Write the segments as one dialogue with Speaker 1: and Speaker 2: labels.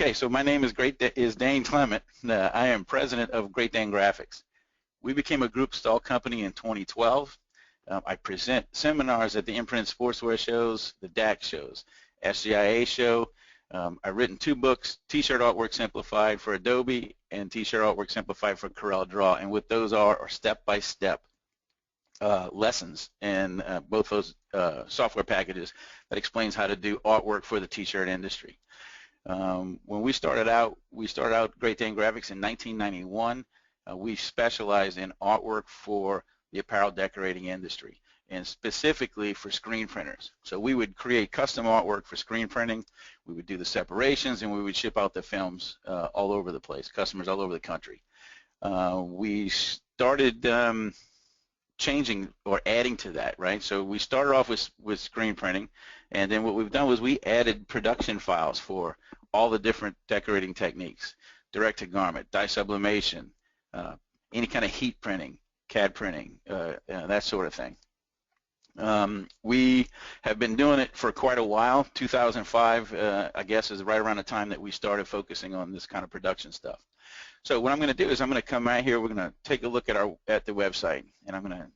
Speaker 1: Okay, so my name is Dane Clement. I am president of Great Dane Graphics. We became a group Stahl company in 2012. I present seminars at the Imprint Sportswear shows, the DAC shows, SGIA show. I've written 2 books, T-shirt artwork simplified for Adobe and T-shirt artwork simplified for Corel Draw, and what those are step-by-step lessons in both those software packages that explains how to do artwork for the T-shirt industry. When we started out Great Dane Graphics in 1991. We specialized in artwork for the apparel decorating industry, and specifically for screen printers. So we would create custom artwork for screen printing. We would do the separations, and we would ship out the films all over the place, customers all over the country. We started changing or adding to that, right? So we started off with screen printing, and then what we've done was we added production files for all the different decorating techniques, direct to garment, dye sublimation, any kind of heat printing, CAD printing, that sort of thing. We have been doing it for quite a while. 2005, I guess, is right around the time that we started focusing on this kind of production stuff. So what I'm going to do is I'm going to come right here. We're going to take a look at the website, and I'm going to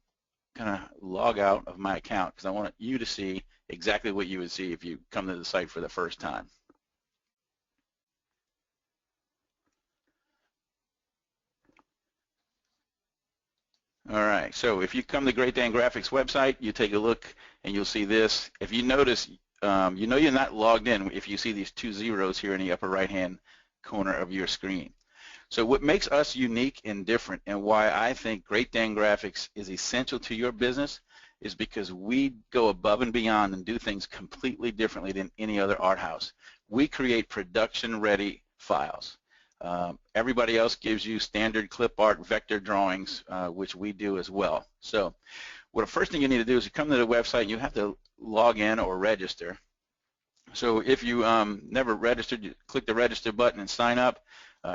Speaker 1: kind of log out of my account because I want you to see exactly what you would see if you come to the site for the first time. All right, so if you come to Great Dane Graphics website, you take a look and you'll see this. If you notice, you know you're not logged in if you see these 2 zeros here in the upper right-hand corner of your screen. So what makes us unique and different, and why I think Great Dane Graphics is essential to your business, is because we go above and beyond and do things completely differently than any other art house. We create production-ready files. Everybody else gives you standard clip art vector drawings, which we do as well. So the first thing you need to do is you come to the website and you have to log in or register. So if you never registered, you click the register button and sign up.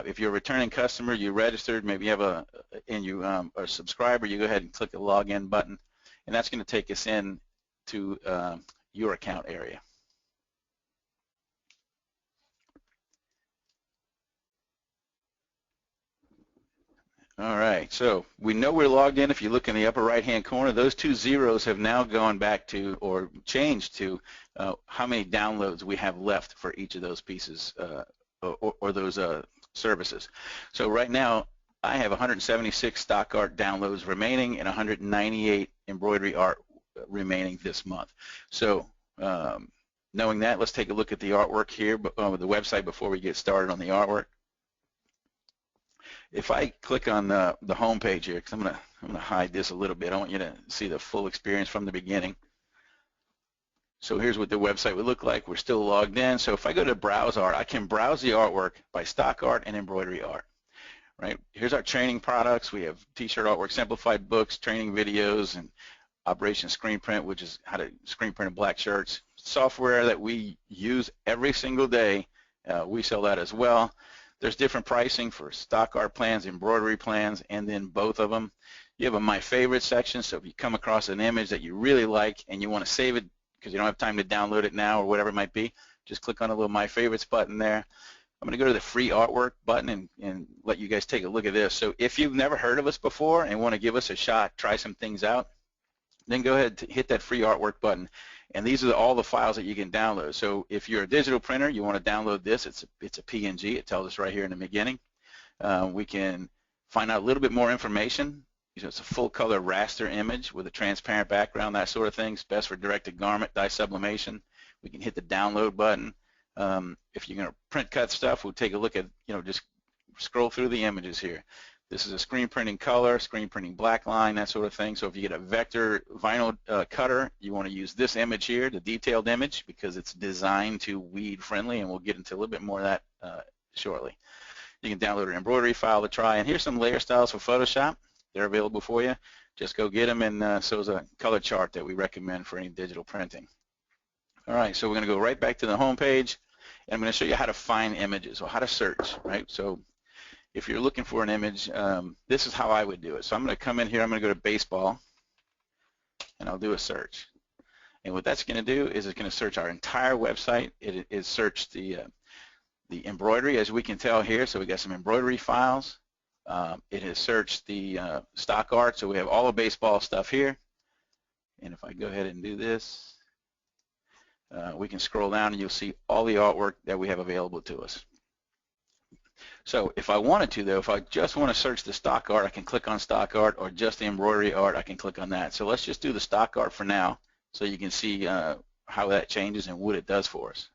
Speaker 1: If you're a returning customer, you registered, maybe you have a subscriber, you go ahead and click the login button, and that's going to take us in to your account area. All right, so we know we're logged in. If you look in the upper right-hand corner, those 2 zeros have now gone back to, or changed to, how many downloads we have left for each of those pieces or those services. So right now, I have 176 stock art downloads remaining and 198 embroidery art remaining this month. So knowing that, let's take a look at the artwork here with the website before we get started on the artwork. If I click on the home page here, because I'm gonna hide this a little bit, I want you to see the full experience from the beginning. So here's what the website would look like. We're still logged in. So if I go to browse art, I can browse the artwork by stock art and embroidery art. Right? Here's our training products. We have T-shirt artwork simplified books, training videos, and Operation Screen Print, which is how to screen print black shirts. Software that we use every single day. We sell that as well. There's different pricing for stock art plans, embroidery plans, and then both of them. You have a My Favorite section, so if you come across an image that you really like and you want to save it because you don't have time to download it now or whatever it might be, just click on the little My Favorites button there. I'm going to go to the free artwork button and let you guys take a look at this. So if you've never heard of us before and want to give us a shot, try some things out, then go ahead and hit that free artwork button. And these are all the files that you can download. So if you're a digital printer, you want to download this. It's a PNG. It tells us right here in the beginning. We can find out a little bit more information. It's a full color raster image with a transparent background, that sort of thing. It's best for direct to garment, dye sublimation. We can hit the download button. If you're going to print cut stuff, we'll take a look at, just scroll through the images here. This is a screen printing color, screen printing black line, that sort of thing. So if you get a vector vinyl cutter, you want to use this image here, the detailed image, because it's designed to weed friendly, and we'll get into a little bit more of that shortly. You can download an embroidery file to try, and here's some layer styles for Photoshop. They're available for you. Just go get them, and so is a color chart that we recommend for any digital printing. All right, so we're going to go right back to the home page, and I'm going to show you how to find images or how to search, right? So if you're looking for an image, this is how I would do it. So I'm going to come in here, I'm going to go to baseball, and I'll do a search. And what that's going to do is it's going to search our entire website. It searched the the embroidery, as we can tell here. So we got some embroidery files. It has searched the stock art, so we have all the baseball stuff here. And if I go ahead and do this, we can scroll down and you'll see all the artwork that we have available to us. So if I wanted to, though, if I just want to search the stock art, I can click on stock art, or just the embroidery art, I can click on that. So let's just do the stock art for now so you can see how that changes and what it does for us.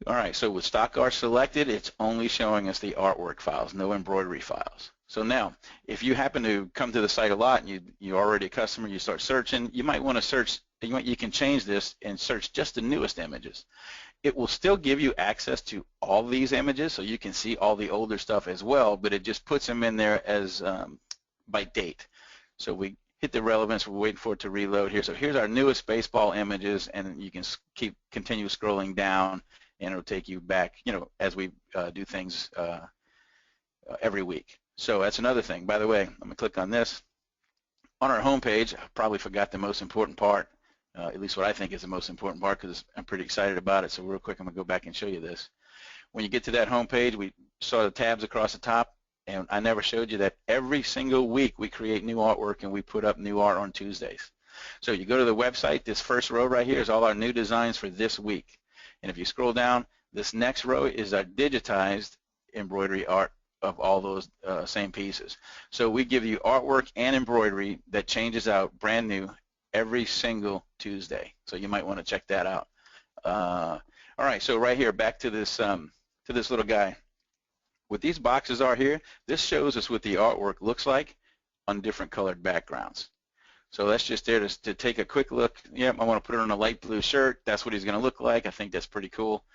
Speaker 1: All right, so with stock art selected, it's only showing us the artwork files, no embroidery files. So now, if you happen to come to the site a lot and you're already a customer, you start searching, you might want to search, you can change this and search just the newest images. It will still give you access to all these images, so you can see all the older stuff as well, but it just puts them in there as by date. So we hit the relevance, we're waiting for it to reload here. So here's our newest baseball images, and you can continue scrolling down, and it'll take you back, as we do things every week. So that's another thing. By the way, I'm going to click on this. On our home page, I probably forgot the most important part, at least what I think is the most important part, because I'm pretty excited about it. So real quick, I'm going to go back and show you this. When you get to that home page, we saw the tabs across the top, and I never showed you that every single week we create new artwork and we put up new art on Tuesdays. So you go to the website, this first row right here is all our new designs for this week. And if you scroll down, this next row is our digitized embroidery art of all those same pieces. So we give you artwork and embroidery that changes out brand new every single Tuesday. So you might want to check that out. All right, so right here, back to this little guy. What these boxes are here, this shows us what the artwork looks like on different colored backgrounds. So that's just there to take a quick look. Yep, I want to put it on a light blue shirt. That's what he's going to look like. I think that's pretty cool.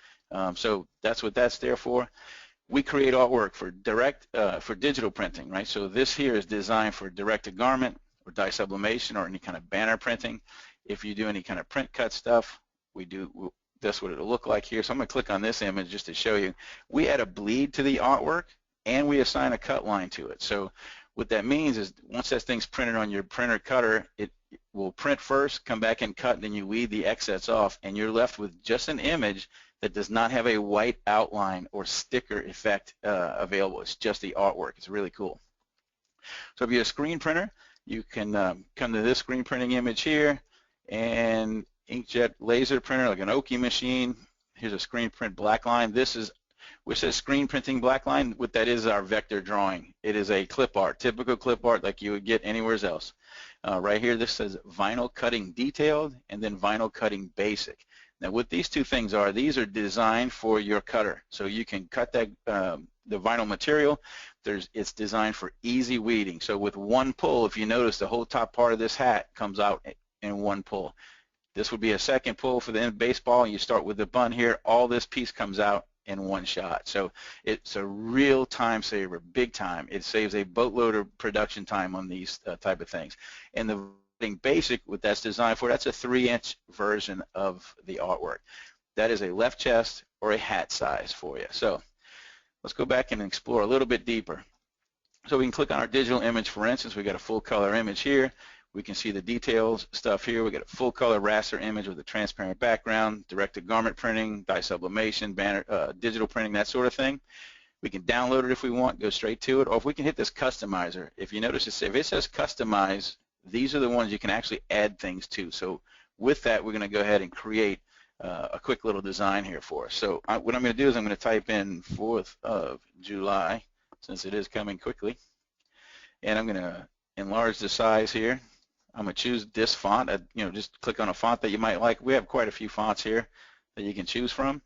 Speaker 1: So that's what that's there for. We create artwork for digital printing, right? So this here is designed for direct-to-garment or dye sublimation or any kind of banner printing. If you do any kind of print cut stuff, that's what it'll look like here. So I'm going to click on this image just to show you. We add a bleed to the artwork, and we assign a cut line to it. So what that means is once that thing's printed on your printer cutter, it will print first, come back and cut, and then you weed the excess off, and you're left with just an image that does not have a white outline or sticker effect available. It's just the artwork. It's really cool. So if you're a screen printer, you can come to this screen printing image here, and inkjet laser printer like an Oki machine. Here's a screen print black line. This is which says screen printing black line. What that is our vector drawing. It is a clip art, typical clip art like you would get anywhere else. Right here, this says vinyl cutting detailed and then vinyl cutting basic. Now what these two things are, these are designed for your cutter. So you can cut that the vinyl material. It's designed for easy weeding. So with one pull, if you notice, the whole top part of this hat comes out in one pull. This would be a second pull for the end of baseball, and you start with the bun here. All this piece comes out in one shot. So it's a real time saver, big time. It saves a boatload of production time on these type of things. And the basic, what that's designed for, that's a 3-inch version of the artwork. That is a left chest or a hat size for you. So let's go back and explore a little bit deeper. So we can click on our digital image. For instance, we got a full color image here. We can see the details stuff here. We got a full color raster image with a transparent background, direct-to-garment printing, dye sublimation, banner, digital printing, that sort of thing. We can download it if we want, go straight to it, or if we can hit this customizer. If you notice, if it says customize, these are the ones you can actually add things to. So with that, we're going to go ahead and create a quick little design here for us. So what I'm going to do is I'm going to type in 4th of July, since it is coming quickly, and I'm going to enlarge the size here. I'm going to choose this font. Just click on a font that you might like. We have quite a few fonts here that you can choose from.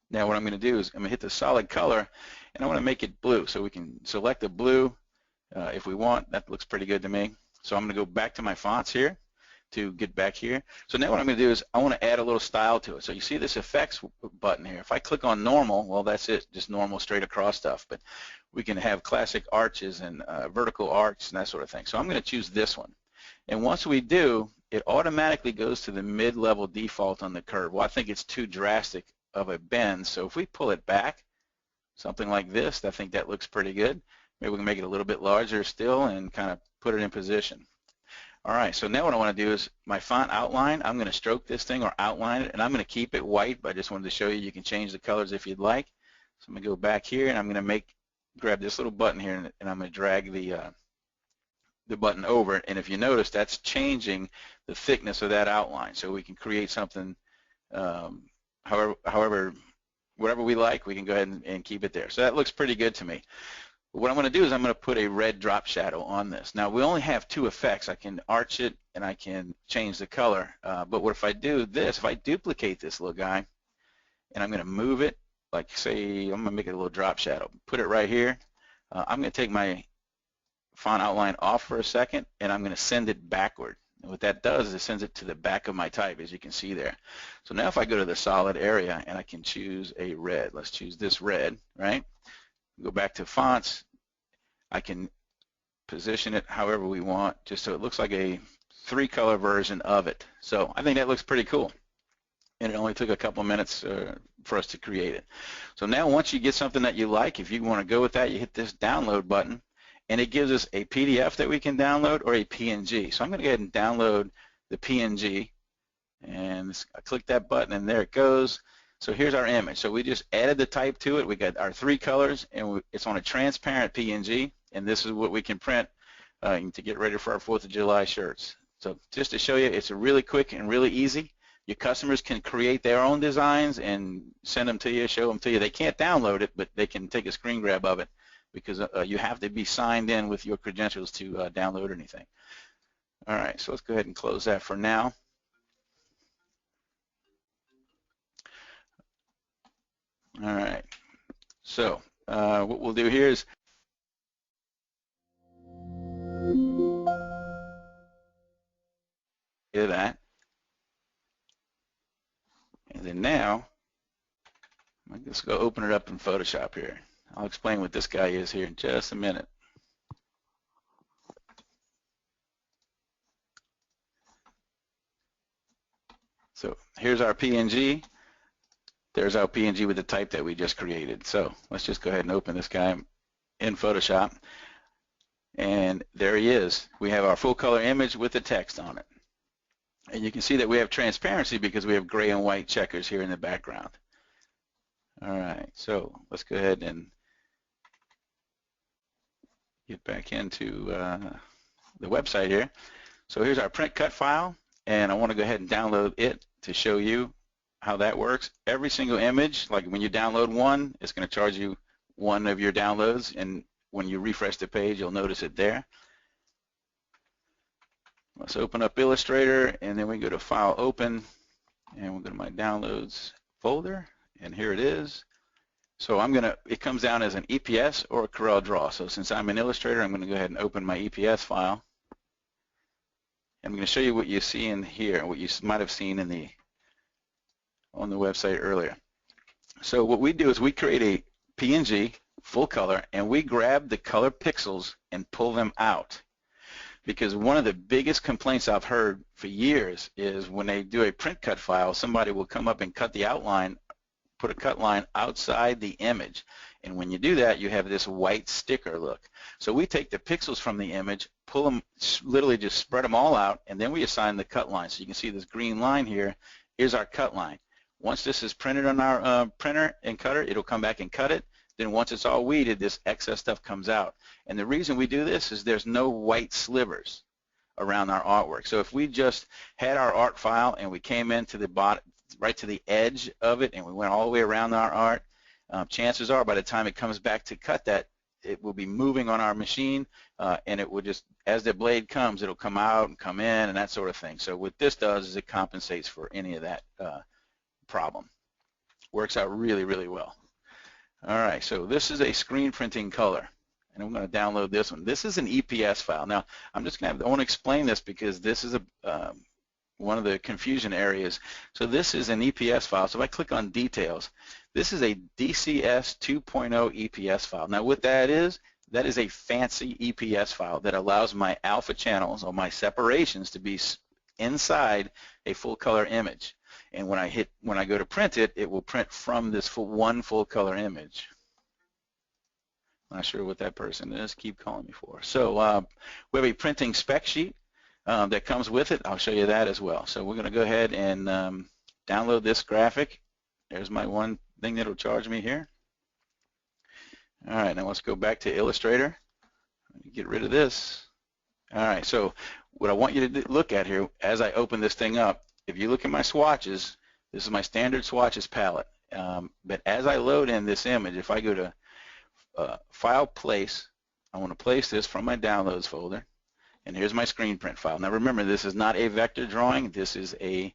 Speaker 1: Now what I'm going to do is I'm going to hit the solid color, and I want to make it blue. So we can select the blue if we want. That looks pretty good to me. So I'm going to go back to my fonts here to get back here. So now what I'm going to do is I want to add a little style to it. So you see this effects button here. If I click on normal, well, that's it, just normal straight across stuff. But we can have classic arches and vertical arcs and that sort of thing. So I'm going to choose this one. And once we do, it automatically goes to the mid-level default on the curve. Well, I think it's too drastic of a bend. So if we pull it back, something like this, I think that looks pretty good. Maybe we can make it a little bit larger still and kind of put it in position. All right, so now what I want to do is my font outline, I'm going to stroke this thing or outline it, and I'm going to keep it white, but I just wanted to show you you can change the colors if you'd like. So I'm going to go back here, and I'm going to grab this little button here, and I'm going to drag the button over it, and if you notice, that's changing the thickness of that outline, so we can create something however, whatever we like, we can go ahead and keep it there. So that looks pretty good to me. What I'm going to do is I'm going to put a red drop shadow on this. Now we only have two effects. I can arch it and I can change the color. But what if I do this? If I duplicate this little guy and I'm going to move it, like say I'm going to make it a little drop shadow, put it right here. I'm going to take my font outline off for a second and I'm going to send it backward. And what that does is it sends it to the back of my type, as you can see there. So now if I go to the solid area and I can choose a red, let's choose this red, right? Go back to fonts. I can position it however we want, just so it looks like a 3-color version of it. So I think that looks pretty cool. And it only took a couple of minutes for us to create it. So now once you get something that you like, if you want to go with that, you hit this download button, and it gives us a PDF that we can download or a PNG. So I'm going to go ahead and download the PNG, and I click that button, and there it goes. So here's our image. So we just added the type to it. We got our 3 colors, and it's on a transparent PNG, and this is what we can print to get ready for our 4th of July shirts. So just to show you, it's really quick and really easy. Your customers can create their own designs and send them to you, show them to you. They can't download it, but they can take a screen grab of it because you have to be signed in with your credentials to download anything. All right, so let's go ahead and close that for now. All right, so what we'll do here is do that, and then now let's go open it up in Photoshop here. I'll explain what this guy is here in just a minute. So here's our PNG. There's our PNG with the type that we just created. So let's just go ahead and open this guy in Photoshop. And there he is. We have our full color image with the text on it. And you can see that we have transparency because we have gray and white checkers here in the background. All right, so let's go ahead and get back into the website here. So here's our print cut file, and I want to go ahead and download it to show you how that works. Every single image, like when you download one, it's going to charge you one of your downloads, and when you refresh the page, you'll notice it there. Let's open up Illustrator, and then we go to File, Open, and we'll go to my Downloads folder, and here it is. So it comes down as an EPS or a Corel Draw. So since I'm an Illustrator, I'm going to go ahead and open my EPS file. I'm going to show you what you see in here, what you might have seen on the website earlier. So what we do is we create a PNG, full color, and we grab the color pixels and pull them out. Because one of the biggest complaints I've heard for years is when they do a print cut file, somebody will come up and cut the outline, put a cut line outside the image. And when you do that, you have this white sticker look. So we take the pixels from the image, pull them, literally just spread them all out, and then we assign the cut line. So you can see this green line here is our cut line. Once this is printed on our printer and cutter, it'll come back and cut it. Then once it's all weeded, this excess stuff comes out. And the reason we do this is there's no white slivers around our artwork. So if we just had our art file and we came into the bottom, right to the edge of it, and we went all the way around our art, chances are by the time it comes back to cut that, it will be moving on our machine, and it will just, as the blade comes, it'll come out and come in and that sort of thing. So what this does is it compensates for any of that problem. Works out really, really well. All right, so this is a screen printing color, and I'm going to download this one. This is an EPS file. Now, I'm just going to I want to explain this because this is one of the confusion areas. So this is an EPS file. So if I click on details, this is a DCS 2.0 EPS file. Now, what that is a fancy EPS file that allows my alpha channels or my separations to be inside a full color image. And when I go to print it, it will print from this one full color image. Not sure what that person is. Keep calling me for. So we have a printing spec sheet. that comes with it. I'll show you that as well. So we're going to go ahead and download this graphic. There's my one thing that will charge me here. All right, now let's go back to Illustrator. Get rid of this. All right, so what I want you to look at here as I open this thing up, if you look at my swatches, this is my standard swatches palette. But as I load in this image, if I go to File, Place, I want to place this from my Downloads folder. And here's my screen print file. Now remember, this is not a vector drawing. This is an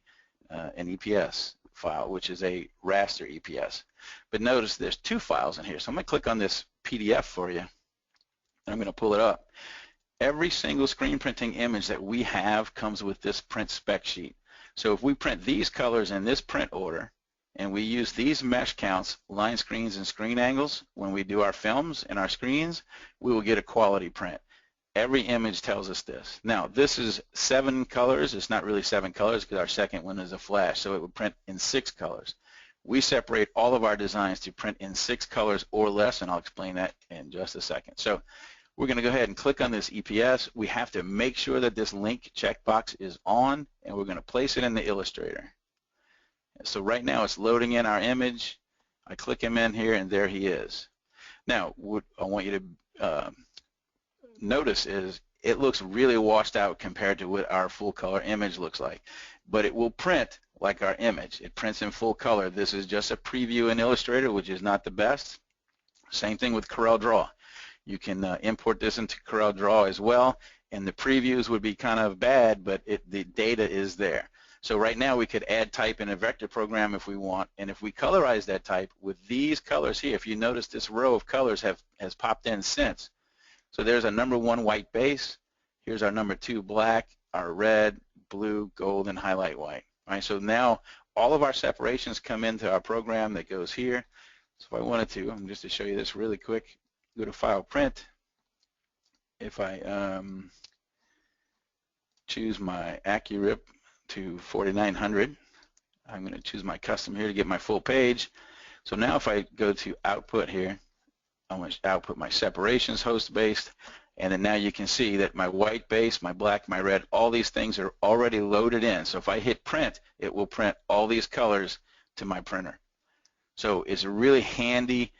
Speaker 1: EPS file, which is a raster EPS. But notice there's two files in here. So I'm going to click on this PDF for you, and I'm going to pull it up. Every single screen printing image that we have comes with this print spec sheet. So if we print these colors in this print order, and we use these mesh counts, line screens and screen angles, when we do our films and our screens, we will get a quality print. Every image tells us this. Now, this is 7 colors. It's not really 7 colors because our second one is a flash, so it would print in 6 colors. We separate all of our designs to print in 6 colors or less, and I'll explain that in just a second. So we're going to go ahead and click on this EPS. We have to make sure that this link checkbox is on, and we're going to place it in the Illustrator. So right now it's loading in our image. I click him in here, and there he is. Now, what I want you to notice is it looks really washed out compared to what our full color image looks like, but it will print like our image. It prints in full color. This is just a preview in Illustrator, which is not the best. Same thing with Corel Draw. You can import this into Corel Draw as well, and the previews would be kind of bad, but the data is there. So right now we could add type in a vector program if we want, and if we colorize that type with these colors here, if you notice this row of colors has popped in since. So there's our number 1 white base. Here's our number 2 black, our red, blue, gold, and highlight white. All right, so now all of our separations come into our program that goes here. So if I wanted to, just to show you this really quick, go to File, Print. If I choose my AccuRip to 4900, I'm going to choose my custom here to get my full page. So now if I go to Output here, I'm going to output my separations host based, and then now you can see that my white base, my black, my red, all these things are already loaded in. So if I hit print, it will print all these colors to my printer. So it's a really handy,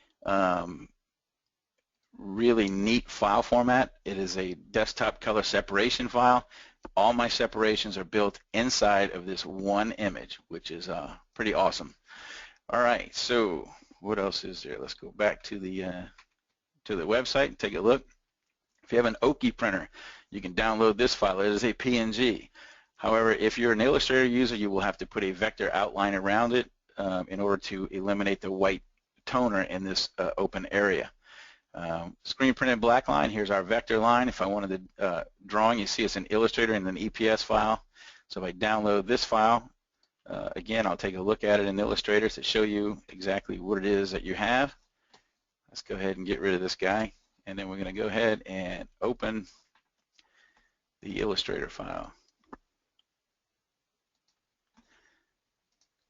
Speaker 1: really neat file format. It is a desktop color separation file. All my separations are built inside of this one image, which is pretty awesome. All right, so what else is there? Let's go back to the website and take a look. If you have an Oki printer, you can download this file. It is a PNG. However, if you're an Illustrator user, you will have to put a vector outline around it in order to eliminate the white toner in this open area. Screen printed black line, here's our vector line. If I wanted the drawing, you see it's an Illustrator and an EPS file. So if I download this file, again, I'll take a look at it in Illustrator to show you exactly what it is that you have. Let's go ahead and get rid of this guy, and then we're going to go ahead and open the Illustrator file.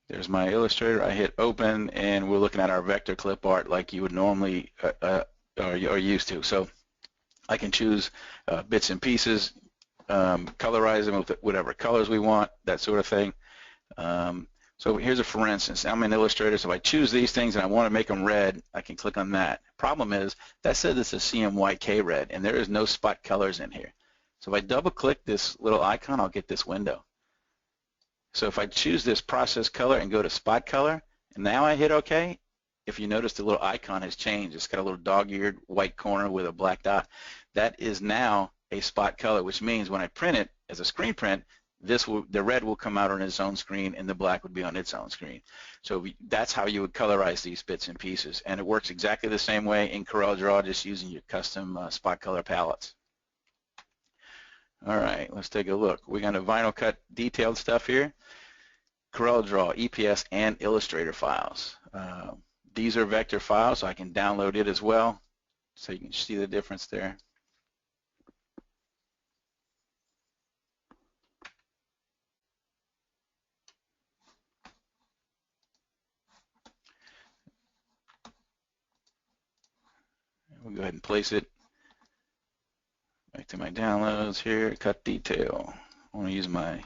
Speaker 1: There's my Illustrator. I hit open, and we're looking at our vector clip art like you would normally are used to. So I can choose bits and pieces, colorize them with whatever colors we want, that sort of thing. So here's a for instance. I'm in Illustrator, so if I choose these things and I want to make them red, I can click on that. Problem is, that says it's a CMYK red, and there is no spot colors in here. So if I double click this little icon, I'll get this window. So if I choose this process color and go to spot color, and now I hit OK, if you notice the little icon has changed. It's got a little dog-eared white corner with a black dot. That is now a spot color, which means when I print it as a screen print, the red will come out on its own screen and the black would be on its own screen. So that's how you would colorize these bits and pieces, and it works exactly the same way in Corel Draw, just using your custom spot color palettes. All right, let's take a look. We got a vinyl cut detailed stuff here. Corel Draw, EPS, and Illustrator files. These are vector files, so I can download it as well, so you can see the difference there. We'll go ahead and place it back to my downloads here, cut detail. I want to use my,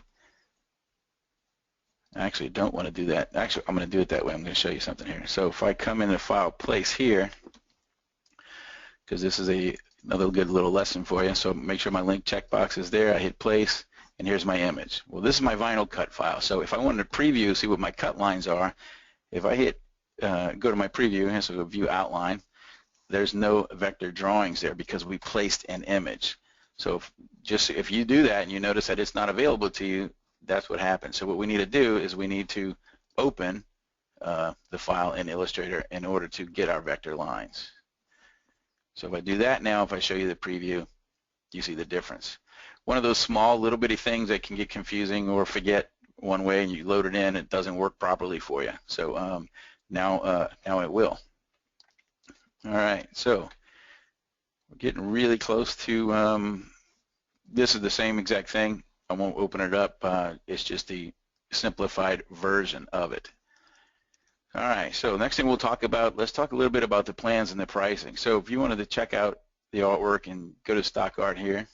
Speaker 1: I actually don't want to do that. Actually, I'm going to do it that way. I'm going to show you something here. So if I come into File, Place here, because this is another good little lesson for you, so make sure my link checkbox is there. I hit Place, and here's my image. Well, this is my vinyl cut file. So if I wanted to preview, see what my cut lines are, if I hit, go to my preview, and so View Outline, there's no vector drawings there because we placed an image. So if you do that and you notice that it's not available to you, that's what happens. So what we need to do is we need to open the file in Illustrator in order to get our vector lines. So if I do that now, if I show you the preview, you see the difference. One of those small little bitty things that can get confusing or forget one way and you load it in, it doesn't work properly for you. So now it will. All right, so we're getting really close to, this is the same exact thing. I won't open it up. It's just the simplified version of it. All right, so next thing we'll talk about, let's talk a little bit about the plans and the pricing. So if you wanted to check out the artwork and go to stock art here,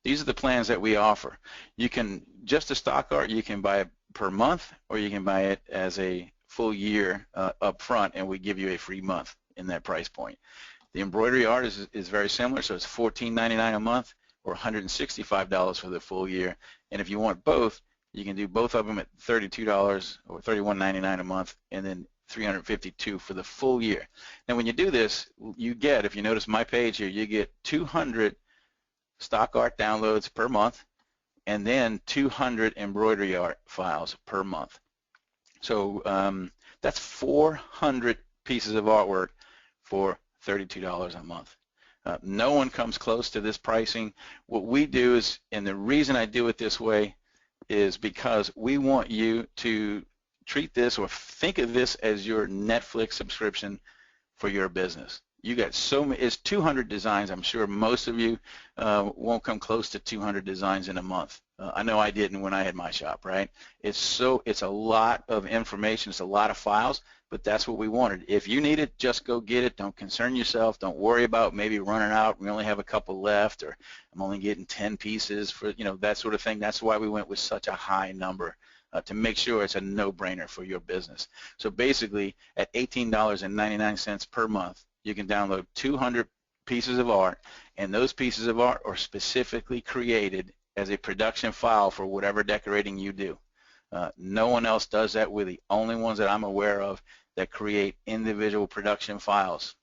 Speaker 1: these are the plans that we offer. You can, just a stock art, you can buy it per month or you can buy it as a full year up front and we give you a free month in that price point. The embroidery art is very similar, so it's $14.99 a month or $165 for the full year. And if you want both, you can do both of them at $32 or $31.99 a month and then $352 for the full year. Now when you do this, you get, if you notice my page here, you get 200 stock art downloads per month and then 200 embroidery art files per month. So that's 400 pieces of artwork for $32 a month. No one comes close to this pricing. What we do is, and the reason I do it this way is because we want you to treat this or think of this as your Netflix subscription for your business. You got so many, it's 200 designs. I'm sure most of you won't come close to 200 designs in a month. I know I didn't when I had my shop, right? It's a lot of information, it's a lot of files, but that's what we wanted. If you need it, just go get it. Don't concern yourself. Don't worry about maybe running out. We only have a couple left, or I'm only getting 10 pieces for, you know, that sort of thing. That's why we went with such a high number to make sure it's a no-brainer for your business. So basically, at $18.99 per month, you can download 200 pieces of art, and those pieces of art are specifically created as a production file for whatever decorating you do. No one else does that. We're the only ones that I'm aware of that create individual production files.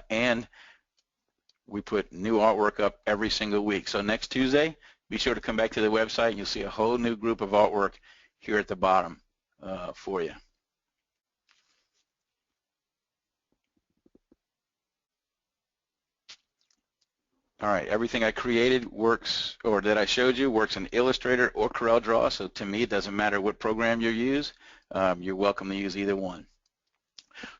Speaker 1: And we put new artwork up every single week. So next Tuesday, be sure to come back to the website and you'll see a whole new group of artwork here at the bottom for you. All right, everything I created works, or that I showed you, works in Illustrator or Corel Draw, so to me it doesn't matter what program you use. You're welcome to use either one.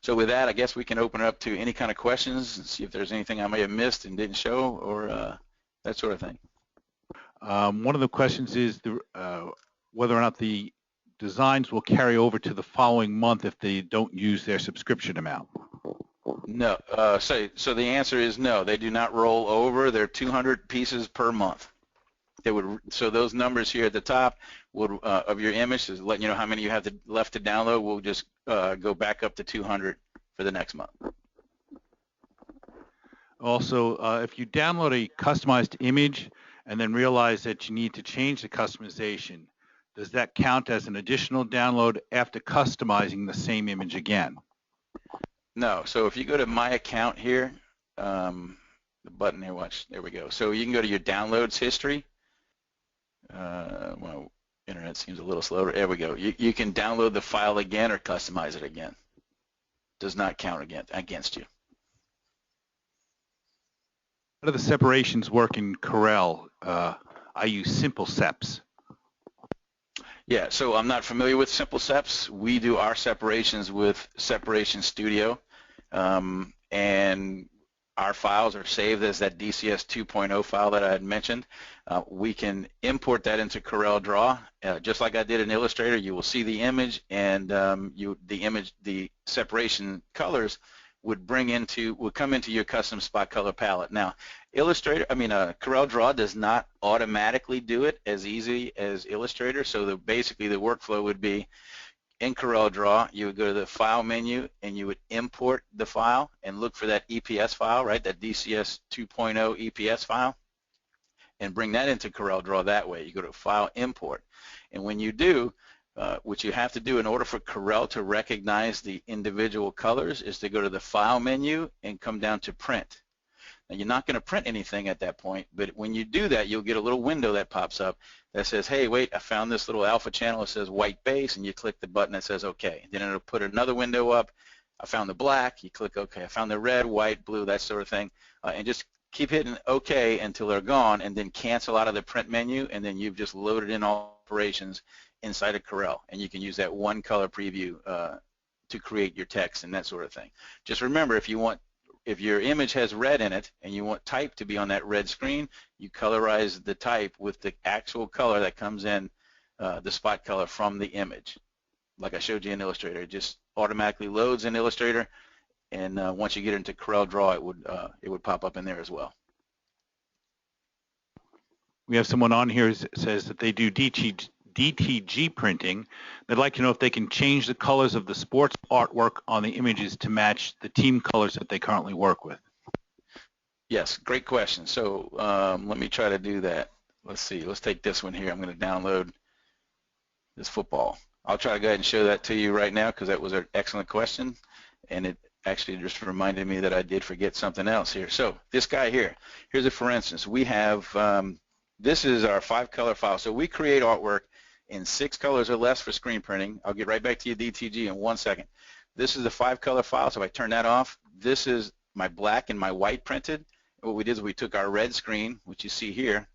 Speaker 1: So with that, I guess we can open it up to any kind of questions and see if there's anything I may have missed and didn't show, or that sort of thing.
Speaker 2: One of the questions is whether or not the designs will carry over to the following month if they don't use their subscription amount.
Speaker 1: No, so the answer is no. They do not roll over. They're 200 pieces per month. They would, so those numbers here at the top would, of your image, is letting you know how many you have left to download. We'll just go back up to 200 for the next month.
Speaker 2: Also, if you download a customized image and then realize that you need to change the customization, does that count as an additional download after customizing the same image again?
Speaker 1: No. So if you go to My Account here, the button here, watch, there we go. So you can go to your downloads history. Well, internet seems a little slower. There we go. You can download the file again or customize it again. Does not count against you.
Speaker 2: How do the separations work in Corel? I use Simple Seps.
Speaker 1: Yeah, so I'm not familiar with Simple Seps. We do our separations with Separation Studio, and our files are saved as that DCS 2.0 file that I had mentioned. We can import that into Corel Draw, just like I did in Illustrator. You will see the image, and the separation colors would come into your custom spot color palette. Now, Corel Draw does not automatically do it as easy as Illustrator. So basically the workflow would be in Corel Draw, you would go to the File menu and you would import the file and look for that EPS file, right? That DCS 2.0 EPS file, and bring that into Corel Draw that way. You go to File, Import, and when you do, what you have to do in order for Corel to recognize the individual colors is to go to the File menu and come down to Print. Now, you're not going to print anything at that point, but when you do that, you'll get a little window that pops up that says, hey, wait, I found this little alpha channel. It says white base, and you click the button that says OK. Then it'll put another window up. I found the black. You click OK. I found the red, white, blue, that sort of thing, and just keep hitting OK until they're gone, and then cancel out of the print menu, and then you've just loaded in all operations inside of Corel, and you can use that one color preview to create your text and that sort of thing. Just remember, if your image has red in it and you want type to be on that red screen, you colorize the type with the actual color that comes in the spot color from the image. Like I showed you in Illustrator, it just automatically loads in Illustrator, and once you get into Corel Draw, it would pop up in there as well.
Speaker 2: We have someone on here who says that they do DTG printing. They'd like to know if they can change the colors of the sports artwork on the images to match the team colors that they currently work with.
Speaker 1: Yes, great question. So let me try to do that. Let's see. Let's take this one here. I'm going to download this football. I'll try to go ahead and show that to you right now because that was an excellent question, and it actually just reminded me that I did forget something else here. So this guy here, here's a for instance. We have, this is our 5-color file. So we create artwork in 6 colors or less for screen printing. I'll get right back to your DTG in 1 second. This is the 5-color file, so if I turn that off, this is my black and my white printed. And what we did is we took our red screen, which you see here,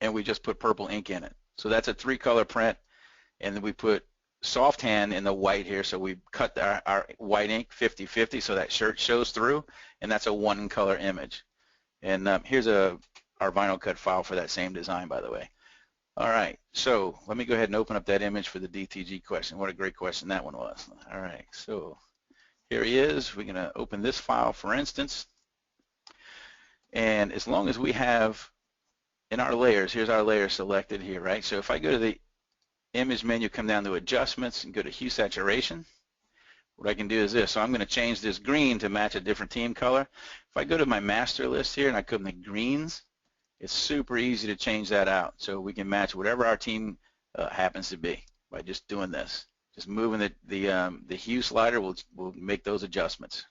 Speaker 1: and we just put purple ink in it. So that's a 3-color print, and then we put soft hand in the white here, so we cut our white ink 50-50 so that shirt shows through, and that's a 1-color image. And here's our vinyl cut file for that same design, by the way. All right, so let me go ahead and open up that image for the DTG question. What a great question that one was. All right, so here he is. We're going to open this file, for instance. And as long as we have in our layers, here's our layer selected here, right? So if I go to the image menu, come down to adjustments and go to hue saturation, what I can do is this. So I'm going to change this green to match a different team color. If I go to my master list here and I come to greens, it's super easy to change that out. So we can match whatever our team happens to be by just doing this. Just moving the hue slider will make those adjustments.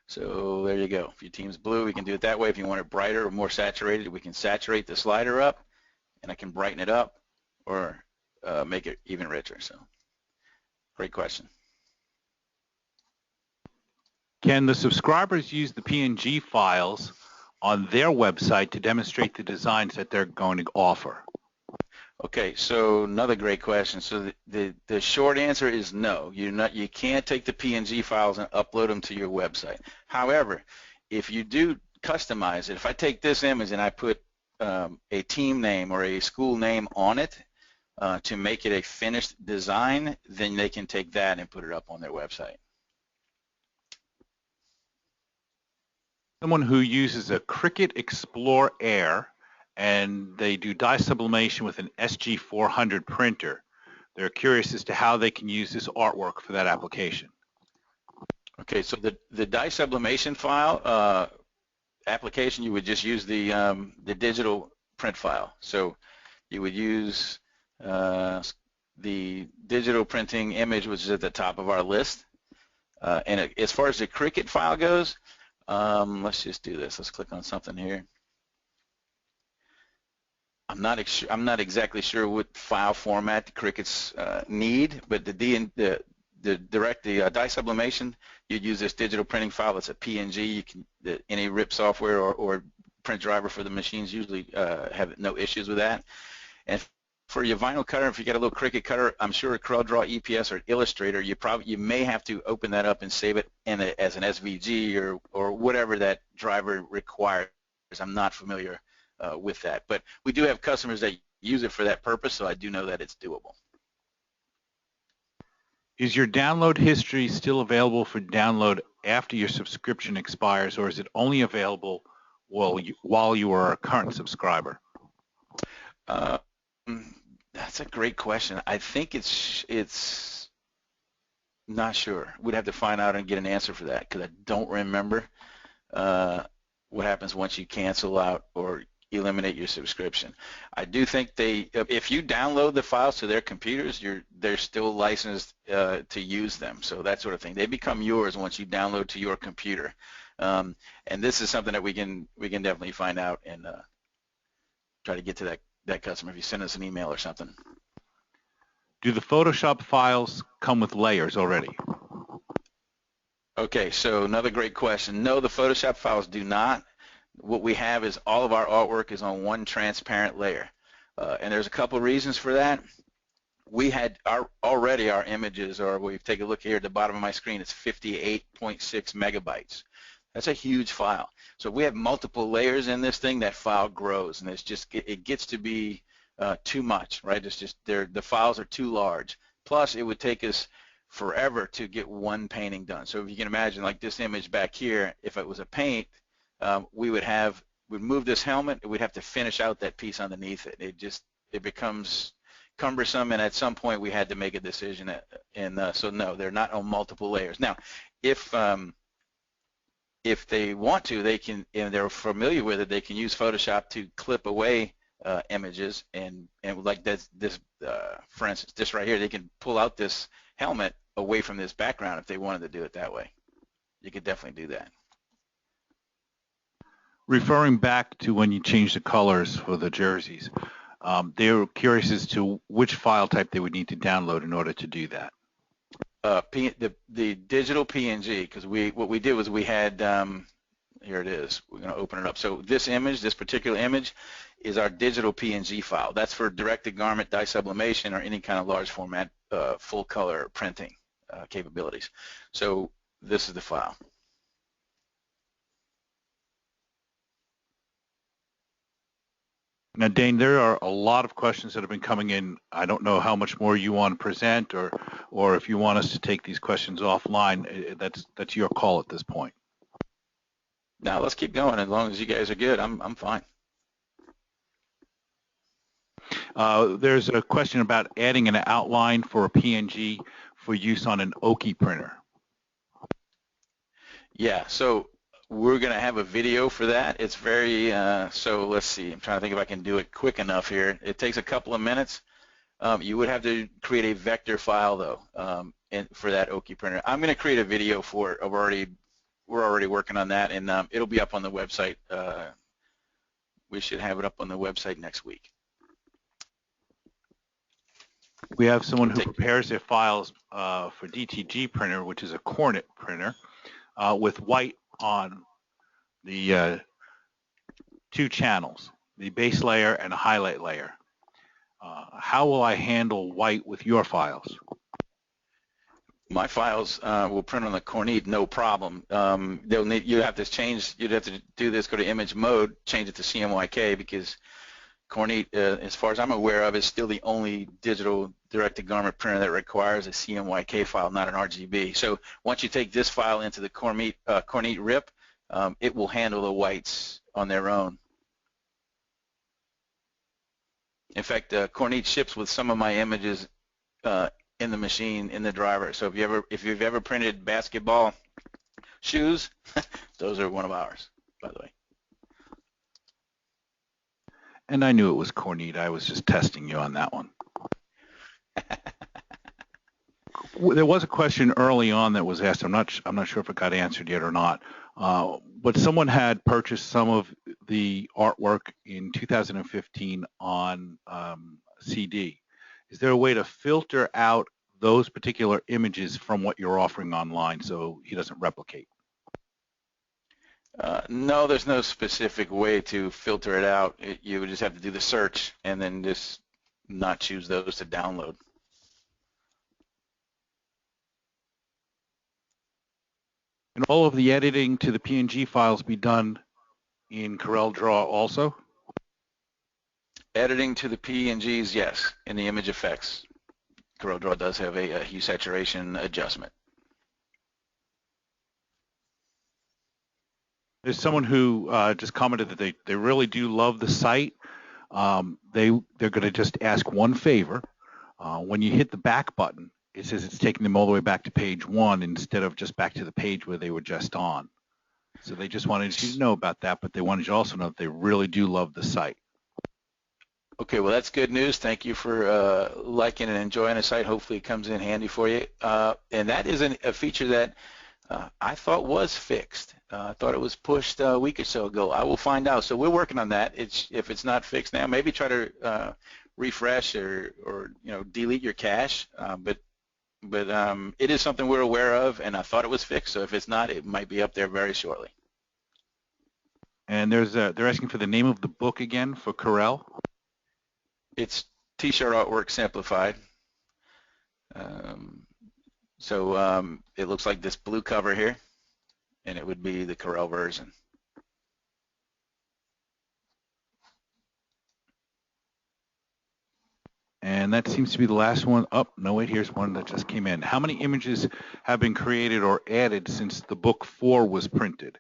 Speaker 1: So there you go. If your team's blue, we can do it that way. If you want it brighter or more saturated, we can saturate the slider up, and I can brighten it up or make it even richer. So great question.
Speaker 2: Can the subscribers use the PNG files on their website to demonstrate the designs that they're going to offer?
Speaker 1: Okay, so another great question. So the short answer is no. You can't take the PNG files and upload them to your website. However, if you do customize it, if I take this image and I put a team name or a school name on it to make it a finished design, then they can take that and put it up on their website.
Speaker 2: Someone who uses a Cricut Explore Air and they do dye sublimation with an SG400 printer. They're curious as to how they can use this artwork for that application.
Speaker 1: Okay, so the dye sublimation file application, you would just use the digital print file. So you would use the digital printing image, which is at the top of our list. And as far as the Cricut file goes, let's just do this. Let's click on something here. I'm not exactly sure what file format the Cricuts need, but the dye sublimation, you'd use this digital printing file. It's a PNG. You can any RIP software or print driver for the machines usually have no issues with that. And for your vinyl cutter, if you got a little Cricut cutter, I'm sure a Corel Draw EPS or Illustrator, you may have to open that up and save it as an SVG or whatever that driver requires. I'm not familiar with that, but we do have customers that use it for that purpose, so I do know that it's doable.
Speaker 2: Is your download history still available for download after your subscription expires, or is it only available while you are a current subscriber?
Speaker 1: Uh, that's a great question. I think it's not sure. We'd have to find out and get an answer for that because I don't remember what happens once you cancel out or eliminate your subscription. I do think if you download the files to their computers, they're still licensed to use them. So that sort of thing. They become yours once you download to your computer. And this is something that we can definitely find out and try to get to that customer if you send us an email or something.
Speaker 2: Do the Photoshop files come with layers already?
Speaker 1: Okay, so another great question. No, the Photoshop files do not. What we have is all of our artwork is on one transparent layer. And there's a couple of reasons for that. We had already our images, or we take a look here at the bottom of my screen, it's 58.6 megabytes. That's a huge file. So if we have multiple layers in this thing, that file grows, and it gets to be too much, right? It's just the files are too large. Plus, it would take us forever to get one painting done. So if you can imagine, like this image back here, if it was a paint, we'd move this helmet, and we'd have to finish out that piece underneath it. It becomes cumbersome, and at some point we had to make a decision. So no, they're not on multiple layers. Now, if they want to, they can, and they're familiar with it, they can use Photoshop to clip away images, and like this, for instance, this right here, they can pull out this helmet away from this background if they wanted to do it that way. You could definitely do that.
Speaker 2: Referring back to when you changed the colors for the jerseys, they were curious as to which file type they would need to download in order to do that.
Speaker 1: The digital PNG, because what we did was we had, here it is, we're going to open it up. So this particular image is our digital PNG file. That's for direct-to-garment dye sublimation or any kind of large format full color printing capabilities. So this is the file.
Speaker 2: Now, Dane, there are a lot of questions that have been coming in. I don't know how much more you want to present, or if you want us to take these questions offline. That's your call at this point.
Speaker 1: Now let's keep going. As long as you guys are good, I'm fine.
Speaker 2: There's a question about adding an outline for a PNG for use on an Oki printer.
Speaker 1: Yeah, so we're going to have a video for that. It's very, so let's see, I'm trying to think if I can do it quick enough here. It takes a couple of minutes. You would have to create a vector file, though, for that Oki printer. I'm going to create a video for it. We're already working on that, and it'll be up on the website. We should have it up on the website next week.
Speaker 2: We have someone who prepares their files for DTG printer, which is a Cornet printer, with white on the two channels, the base layer and a highlight layer. How will I handle white with your files?
Speaker 1: My files will print on the Cornet, no problem. You'd have to do this, go to image mode, change it to CMYK, because Cornet, as far as I'm aware of, is still the only digital direct-to-garment printer that requires a CMYK file, not an RGB. So once you take this file into the Cornet RIP, it will handle the whites on their own. In fact, Cornet ships with some of my images in the machine, in the driver. So if you've ever printed basketball shoes, those are one of ours, by the way.
Speaker 2: And I knew it was Cornet. I was just testing you on that one. There was a question early on that was asked. I'm not sure if it got answered yet or not. But someone had purchased some of the artwork in 2015 on CD. Is there a way to filter out those particular images from what you're offering online so he doesn't replicate?
Speaker 1: No, there's no specific way to filter it out. You would just have to do the search and then just not choose those to download.
Speaker 2: And all of the editing to the PNG files be done in CorelDRAW also?
Speaker 1: Editing to the PNGs, yes, in the image effects. CorelDRAW does have a hue saturation adjustment.
Speaker 2: There's someone who just commented that they really do love the site. They're going to just ask one favor. When you hit the back button, it says it's taking them all the way back to page 1 instead of just back to the page where they were just on. So they just wanted you to know about that, but they wanted you to also know that they really do love the site.
Speaker 1: Okay, well, that's good news. Thank you for liking and enjoying the site. Hopefully it comes in handy for you. And that is a feature that I thought was fixed. I thought it was pushed a week or so ago. I will find out. So we're working on that. If it's not fixed now, maybe try to refresh or delete your cache. But it is something we're aware of, and I thought it was fixed. So if it's not, it might be up there very shortly.
Speaker 2: And they're asking for the name of the book again for Corel.
Speaker 1: It's T-shirt artwork simplified. So it looks like this blue cover here, and it would be the Corel version.
Speaker 2: And that seems to be the last one. Oh, no, wait, here's one that just came in. How many images have been created or added since the book 4 was printed?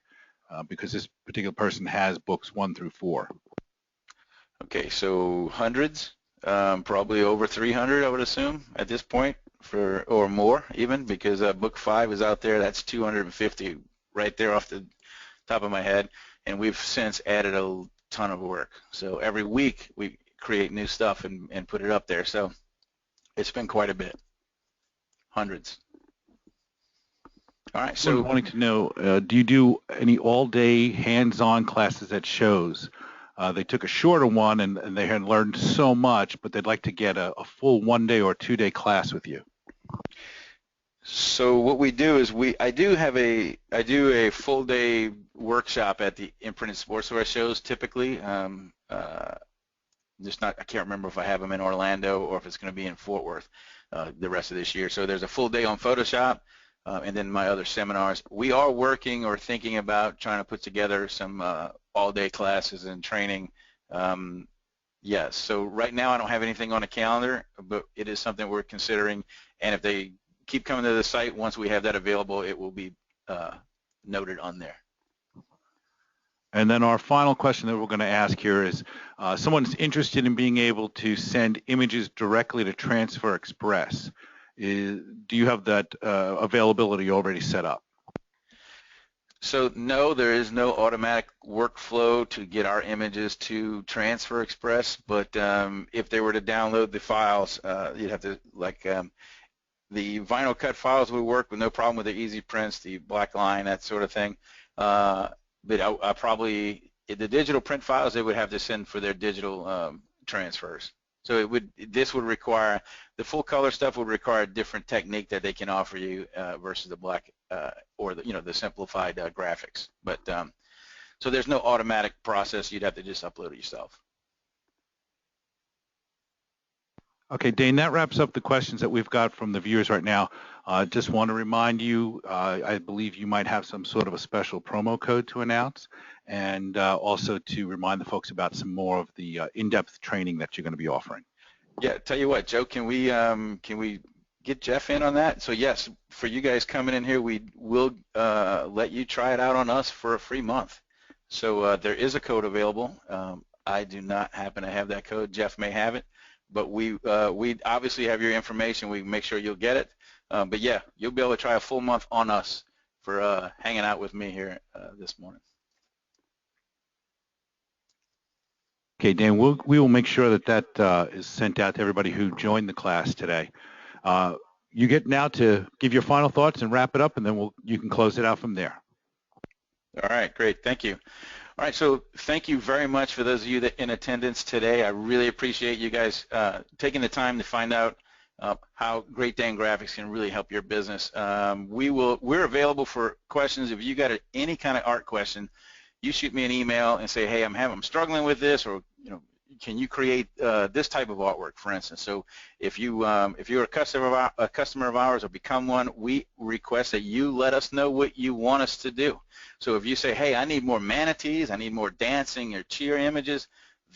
Speaker 2: Because this particular person has books 1 through 4.
Speaker 1: Okay, so hundreds, probably over 300, I would assume, at this point, or more even, because book 5 is out there. That's 250 right there off the top of my head, and we've since added a ton of work. So every week we create new stuff and put it up there. So it's been quite a bit, hundreds. All right, so
Speaker 2: wanting to know, do you do any all-day hands-on classes at shows? They took a shorter one and they had learned so much, but they'd like to get a full 1-day or 2-day class with you.
Speaker 1: So what we do is I do a full day workshop at the imprinted sportswear shows typically. I can't remember if I have them in Orlando or if it's going to be in Fort Worth the rest of this year. So there's a full day on Photoshop, and then my other seminars. We are working or thinking about trying to put together some all-day classes and training. Yes, so right now I don't have anything on the calendar, but it is something we're considering, and if they keep coming to the site, once we have that available, it will be noted on there.
Speaker 2: And then our final question that we're going to ask here is, someone's interested in being able to send images directly to Transfer Express. Do you have that availability already set up?
Speaker 1: So no, there is no automatic workflow to get our images to Transfer Express, but if they were to download the files, you'd have to, the vinyl cut files would work with no problem with the easy prints, the black line, that sort of thing. But I probably, the digital print files, they would have to send for their digital transfers. So this would require, the full color stuff would require a different technique that they can offer you versus the black or the simplified graphics. But so there's no automatic process. You'd have to just upload it yourself.
Speaker 2: Okay, Dane, that wraps up the questions that we've got from the viewers right now. Just want to remind you, I believe you might have some sort of a special promo code to announce, and also to remind the folks about some more of the in-depth training that you're going to be offering.
Speaker 1: Yeah, tell you what, Joe, can we get Jeff in on that? So yes, for you guys coming in here, we will let you try it out on us for a free month. So there is a code available. I do not happen to have that code. Jeff may have it. But we obviously have your information. We make sure you'll get it. But yeah, you'll be able to try a full month on us for hanging out with me here this morning.
Speaker 2: Okay, Dan, we will make sure that is sent out to everybody who joined the class today. You get now to give your final thoughts and wrap it up, and then you can close it out from there.
Speaker 1: All right, great. Thank you. All right, so thank you very much for those of you that in attendance today. I really appreciate you guys taking the time to find out how Great Dane Graphics can really help your business. We're available for questions. If you got any kind of art question, you shoot me an email and say, hey, I'm struggling with this, or can you create this type of artwork, for instance. So if you're a customer of ours or become one, we request that you let us know what you want us to do. So if you say, hey, I need more manatees, I need more dancing or cheer images,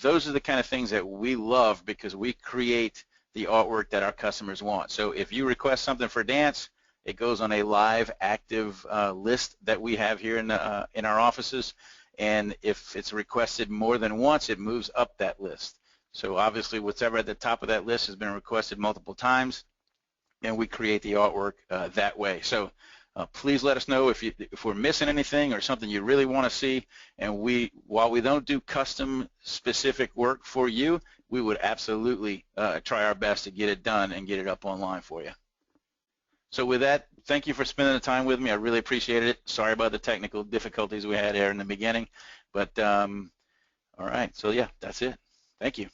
Speaker 1: those are the kind of things that we love, because we create the artwork that our customers want. So if you request something for dance, it goes on a live, active list that we have here in our offices. And if it's requested more than once, it moves up that list. So obviously, whatever at the top of that list has been requested multiple times, and we create the artwork that way. So please let us know if we're missing anything or something you really want to see. And while we don't do custom specific work for you, we would absolutely try our best to get it done and get it up online for you. So with that, thank you for spending the time with me. I really appreciate it. Sorry about the technical difficulties we had here in the beginning, but all right. So yeah, that's it. Thank you.